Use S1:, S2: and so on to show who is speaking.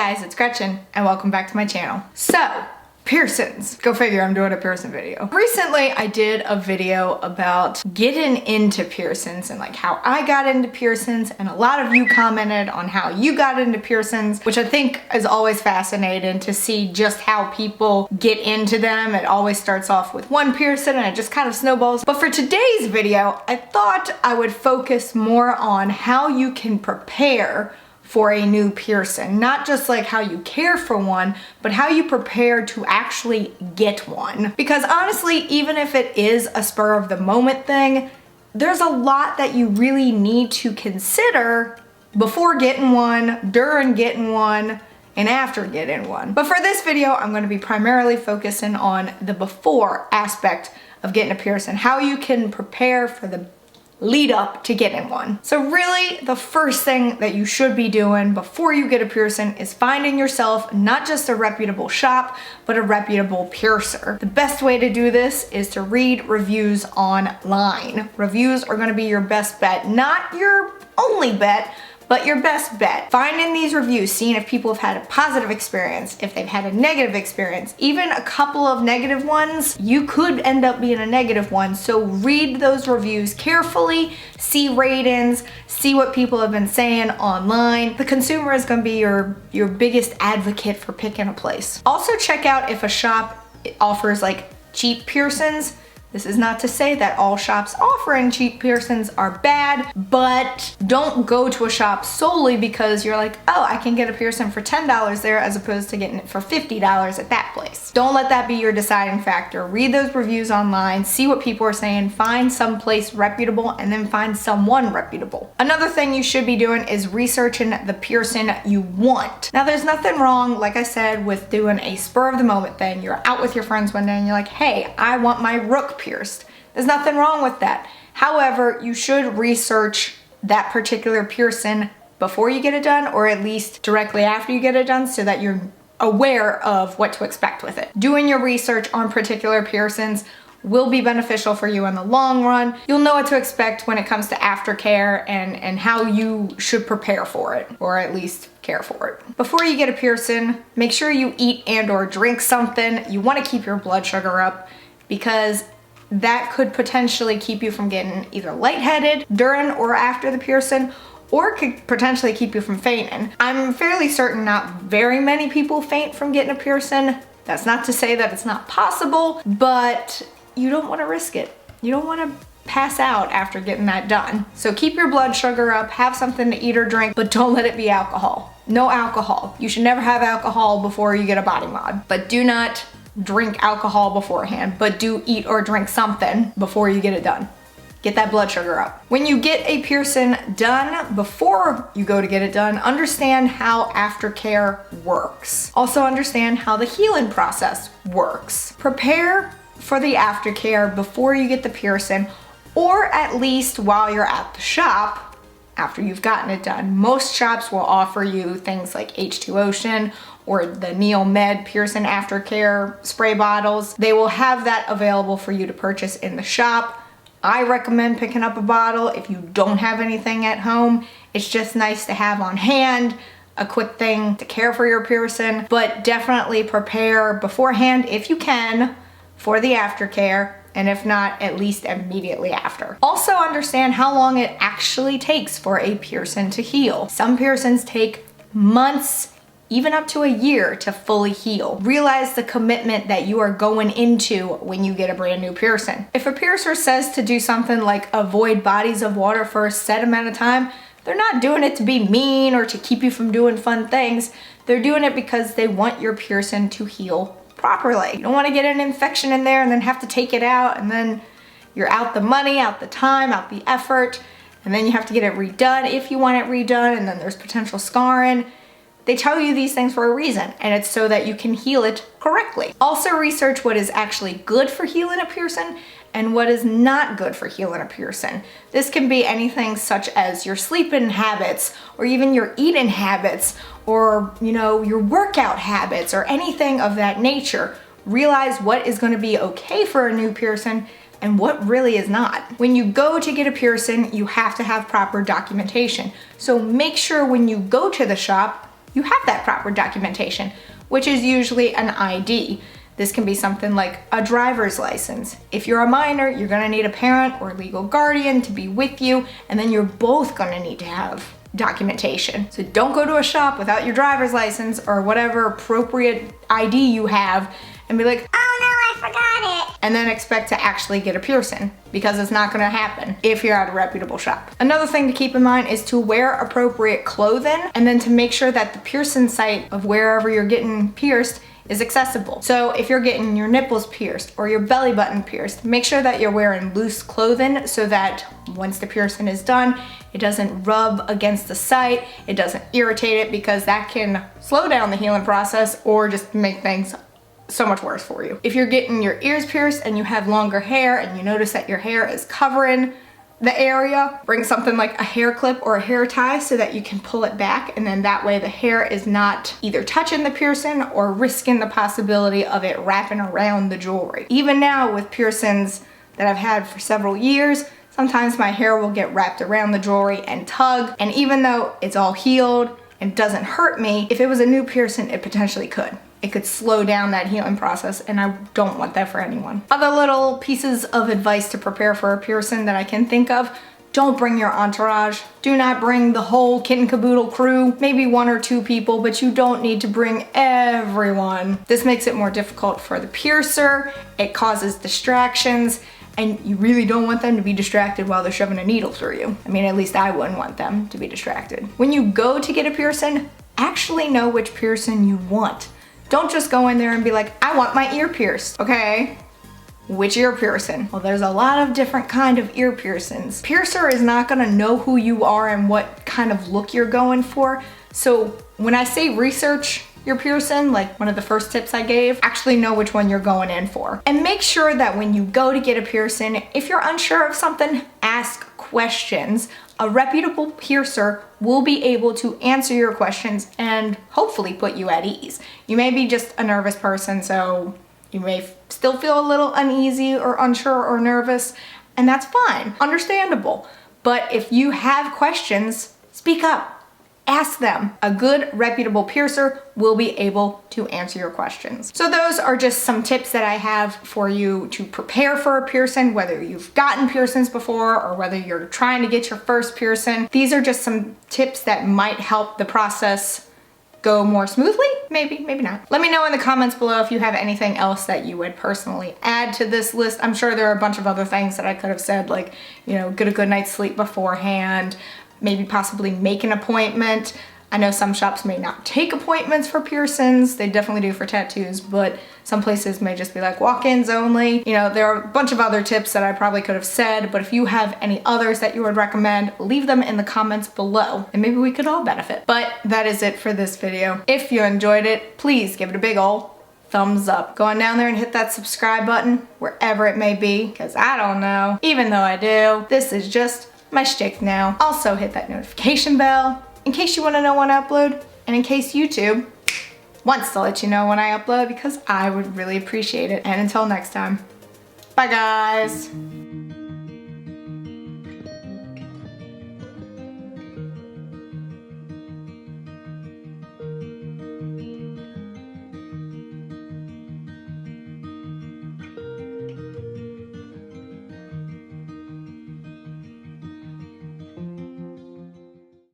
S1: guys, it's Gretchen and welcome back to my channel. So, piercings. Go figure, I'm doing a piercing video. Recently, I did a video about getting into piercings and like how I got into piercings, and a lot of you commented on how you got into piercings, which I think is always fascinating to see just how people get into them. It always starts off with one piercing and it just kind of snowballs. But for today's video, I thought I would focus more on how you can prepare for a new piercing. Not just like how you care for one, but how you prepare to actually get one. Because honestly, even if it is a spur of the moment thing, there's a lot that you really need to consider before getting one, during getting one, and after getting one. But for this video, I'm gonna be primarily focusing on the before aspect of getting a piercing, how you can prepare for the lead up to getting one. So really, the first thing that you should be doing before you get a piercing is finding yourself not just a reputable shop, but a reputable piercer. The best way to do this is to read reviews online. Reviews are gonna be your best bet, not your only bet, but your best bet. Finding these reviews, seeing if people have had a positive experience, if they've had a negative experience, even a couple of negative ones, you could end up being a negative one. So read those reviews carefully, see ratings, see what people have been saying online. The consumer is gonna be your biggest advocate for picking a place. Also check out if a shop offers like cheap piercings. This is not to say that all shops offering cheap piercings are bad, but don't go to a shop solely because you're like, oh, I can get a piercing for $10 there as opposed to getting it for $50 at that place. Don't let that be your deciding factor. Read those reviews online, see what people are saying, find some place reputable, and then find someone reputable. Another thing you should be doing is researching the piercing you want. Now, there's nothing wrong, like I said, with doing a spur of the moment thing. You're out with your friends one day and you're like, hey, I want my rook pierced. There's nothing wrong with that. However, you should research that particular piercing before you get it done, or at least directly after you get it done, so that you're aware of what to expect with it. Doing your research on particular piercings will be beneficial for you in the long run. You'll know what to expect when it comes to aftercare and how you should prepare for it, or at least care for it. Before you get a piercing, make sure you eat and or drink something. You want to keep your blood sugar up because that could potentially keep you from getting either lightheaded during or after the piercing, or could potentially keep you from fainting. I'm fairly certain not very many people faint from getting a piercing. That's not to say that it's not possible, but you don't want to risk it. You don't want to pass out after getting that done. So keep your blood sugar up, have something to eat or drink, but don't let it be alcohol. No alcohol. You should never have alcohol before you get a body mod, but do not drink alcohol beforehand, but do eat or drink something before you get it done. Get that blood sugar up. When you get a piercing done, before you go to get it done, understand how aftercare works. Also understand how the healing process works. Prepare for the aftercare before you get the piercing, or at least while you're at the shop after you've gotten it done. Most shops will offer you things like H2 Ocean or the NeoMed piercing aftercare spray bottles. They will have that available for you to purchase in the shop. I recommend picking up a bottle if you don't have anything at home. It's just nice to have on hand, a quick thing to care for your piercing, but definitely prepare beforehand if you can for the aftercare, and if not, at least immediately after. Also understand how long it actually takes for a piercing to heal. Some piercings take months, even up to a year to fully heal. Realize the commitment that you are going into when you get a brand new piercing. If a piercer says to do something like avoid bodies of water for a set amount of time, they're not doing it to be mean or to keep you from doing fun things. They're doing it because they want your piercing to heal properly. You don't want to get an infection in there and then have to take it out, and then you're out the money, out the time, out the effort, and then you have to get it redone if you want it redone, and then there's potential scarring. They tell you these things for a reason, and it's so that you can heal it correctly. Also research what is actually good for healing a piercing and what is not good for healing a piercing. This can be anything such as your sleeping habits, or even your eating habits, or your workout habits, or anything of that nature. Realize what is going to be okay for a new piercing and what really is not. When you go to get a piercing, you have to have proper documentation. So make sure when you go to the shop you have that proper documentation, which is usually an ID. This can be something like a driver's license. If you're a minor, you're gonna need a parent or legal guardian to be with you, and then you're both gonna need to have documentation. So don't go to a shop without your driver's license or whatever appropriate ID you have and be like, oh no, I forgot it, and then expect to actually get a piercing, because it's not gonna happen if you're at a reputable shop. Another thing to keep in mind is to wear appropriate clothing, and then to make sure that the piercing site of wherever you're getting pierced is accessible. So if you're getting your nipples pierced or your belly button pierced, make sure that you're wearing loose clothing so that once the piercing is done, it doesn't rub against the site, it doesn't irritate it, because that can slow down the healing process or just make things so much worse for you. If you're getting your ears pierced and you have longer hair and you notice that your hair is covering the area, bring something like a hair clip or a hair tie so that you can pull it back, and then that way the hair is not either touching the piercing or risking the possibility of it wrapping around the jewelry. Even now with piercings that I've had for several years, sometimes my hair will get wrapped around the jewelry and tug, and even though it's all healed and doesn't hurt me, if it was a new piercing, it potentially could. It could slow down that healing process, and I don't want that for anyone. Other little pieces of advice to prepare for a piercing that I can think of: don't bring your entourage. Do not bring the whole kit and caboodle crew, maybe 1 or 2 people, but you don't need to bring everyone. This makes it more difficult for the piercer, it causes distractions, and you really don't want them to be distracted while they're shoving a needle through you. I mean, at least I wouldn't want them to be distracted. When you go to get a piercing, actually know which piercing you want. Don't just go in there and be like, I want my ear pierced. Okay, which ear piercing? Well, there's a lot of different kind of ear piercings. Piercer is not gonna know who you are and what kind of look you're going for. So when I say research your piercing, like one of the first tips I gave, actually know which one you're going in for. And make sure that when you go to get a piercing, if you're unsure of something, ask questions. A reputable piercer will be able to answer your questions and hopefully put you at ease. You may be just a nervous person, so you may still feel a little uneasy or unsure or nervous, and that's fine, understandable. But if you have questions, speak up. Ask them. A good, reputable piercer will be able to answer your questions. So those are just some tips that I have for you to prepare for a piercing, whether you've gotten piercings before or whether you're trying to get your first piercing. These are just some tips that might help the process go more smoothly. Maybe, maybe not. Let me know in the comments below if you have anything else that you would personally add to this list. I'm sure there are a bunch of other things that I could have said, like, you know, get a good night's sleep beforehand, maybe possibly make an appointment. I know some shops may not take appointments for piercings. They definitely do for tattoos, but some places may just be like walk-ins only. You know, there are a bunch of other tips that I probably could have said, but if you have any others that you would recommend, leave them in the comments below, and maybe we could all benefit. But that is it for this video. If you enjoyed it, please give it a big ol' thumbs up. Go on down there and hit that subscribe button, wherever it may be, because I don't know. Even though I do, this is just my shtick now. Also hit that notification bell in case you want to know when I upload, and in case YouTube wants to let you know when I upload, because I would really appreciate it. And until next time, bye guys.